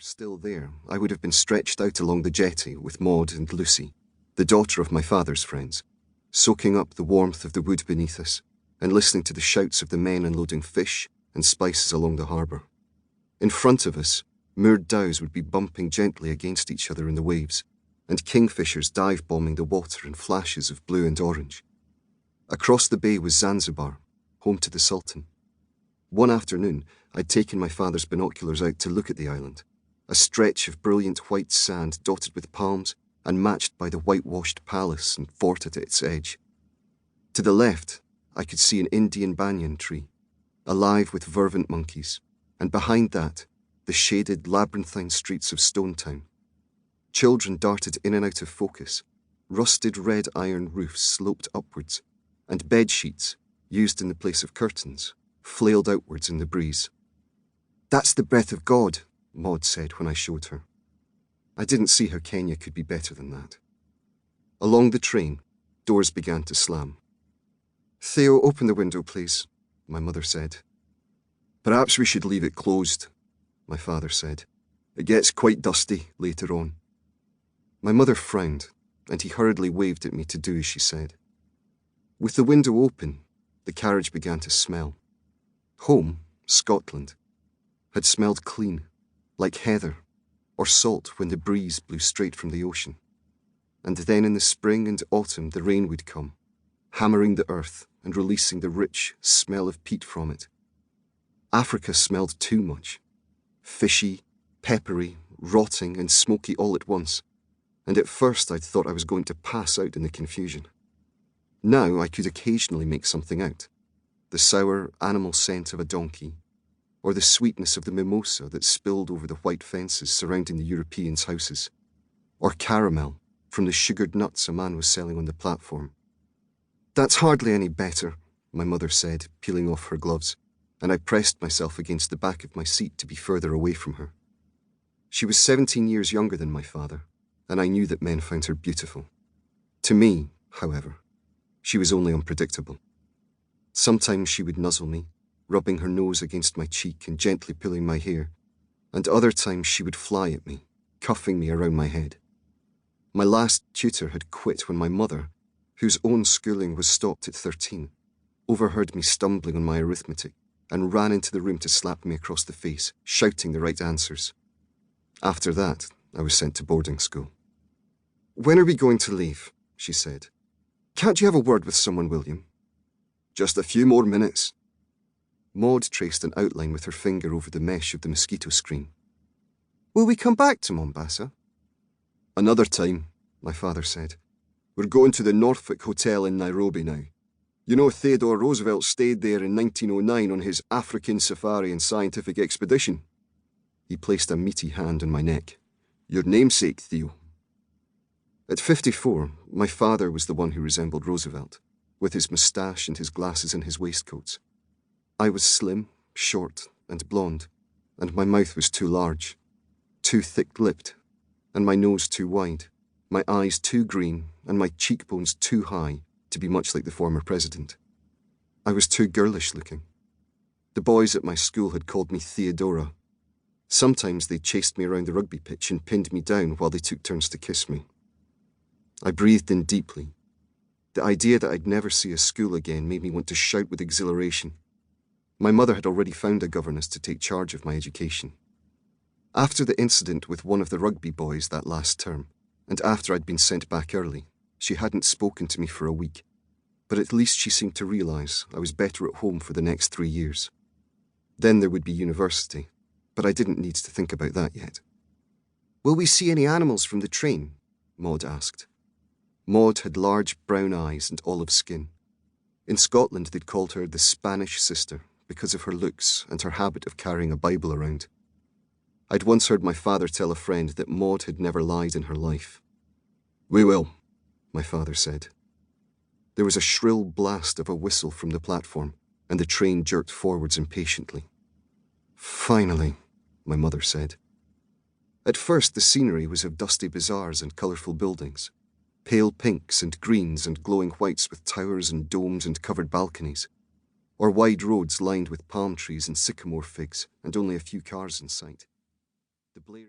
still there, I would have been stretched out along the jetty with Maud and Lucy, the daughter of my father's friends, soaking up the warmth of the wood beneath us and listening to the shouts of the men unloading fish and spices along the harbour. In front of us, moored dhows would be bumping gently against each other in the waves, and kingfishers dive-bombing the water in flashes of blue and orange. Across the bay was Zanzibar, home to the Sultan. One afternoon, I'd taken my father's binoculars out to look at the island, a stretch of brilliant white sand dotted with palms and matched by the whitewashed palace and fort at its edge. To the left, I could see an Indian banyan tree, alive with vervant monkeys, and behind that, the shaded labyrinthine streets of Stone Town. Children darted in and out of focus, rusted red iron roofs sloped upwards, and bed sheets, used in the place of curtains, flailed outwards in the breeze. "That's the breath of God," Maud said when I showed her. I didn't see how Kenya could be better than that. Along the train, doors began to slam. "Theo, open the window, please," my mother said. "Perhaps we should leave it closed," my father said. "It gets quite dusty later on." My mother frowned, and he hurriedly waved at me to do as she said. With the window open, the carriage began to smell. Home, Scotland, had smelled clean, like heather or salt when the breeze blew straight from the ocean. And then in the spring and autumn the rain would come, hammering the earth and releasing the rich smell of peat from it. Africa smelled too much, fishy, peppery, rotting and smoky all at once, and at first I'd thought I was going to pass out in the confusion. Now I could occasionally make something out, the sour animal scent of a donkey, or the sweetness of the mimosa that spilled over the white fences surrounding the Europeans' houses, or caramel from the sugared nuts a man was selling on the platform. "That's hardly any better," my mother said, peeling off her gloves, and I pressed myself against the back of my seat to be further away from her. She was 17 years younger than my father, and I knew that men found her beautiful. To me, however, she was only unpredictable. Sometimes she would nuzzle me, rubbing her nose against my cheek and gently pulling my hair, and other times she would fly at me, cuffing me around my head. My last tutor had quit when my mother, whose own schooling was stopped at 13, overheard me stumbling on my arithmetic and ran into the room to slap me across the face, shouting the right answers. After that, I was sent to boarding school. "When are we going to leave?" she said. "Can't you have a word with someone, William?" "Just a few more minutes." Maud traced an outline with her finger over the mesh of the mosquito screen. "Will we come back to Mombasa?" "Another time," my father said. "We're going to the Norfolk Hotel in Nairobi now. You know Theodore Roosevelt stayed there in 1909 on his African safari and scientific expedition." He placed a meaty hand on my neck. "Your namesake, Theo." At 54, my father was the one who resembled Roosevelt, with his moustache and his glasses and his waistcoats. I was slim, short, and blonde, and my mouth was too large, too thick-lipped, and my nose too wide, my eyes too green, and my cheekbones too high to be much like the former president. I was too girlish-looking. The boys at my school had called me Theodora. Sometimes they chased me around the rugby pitch and pinned me down while they took turns to kiss me. I breathed in deeply. The idea that I'd never see a school again made me want to shout with exhilaration. My mother had already found a governess to take charge of my education. After the incident with one of the rugby boys that last term, and after I'd been sent back early, she hadn't spoken to me for a week, but at least she seemed to realise I was better at home for the next 3 years. Then there would be university, but I didn't need to think about that yet. "Will we see any animals from the train?" Maud asked. Maud had large brown eyes and olive skin. In Scotland they'd called her the Spanish sister because of her looks and her habit of carrying a Bible around. I'd once heard my father tell a friend that Maud had never lied in her life. "We will," my father said. There was a shrill blast of a whistle from the platform, and the train jerked forwards impatiently. "Finally," my mother said. At first the scenery was of dusty bazaars and colourful buildings, pale pinks and greens and glowing whites with towers and domes and covered balconies, or wide roads lined with palm trees and sycamore figs and only a few cars in sight. The blare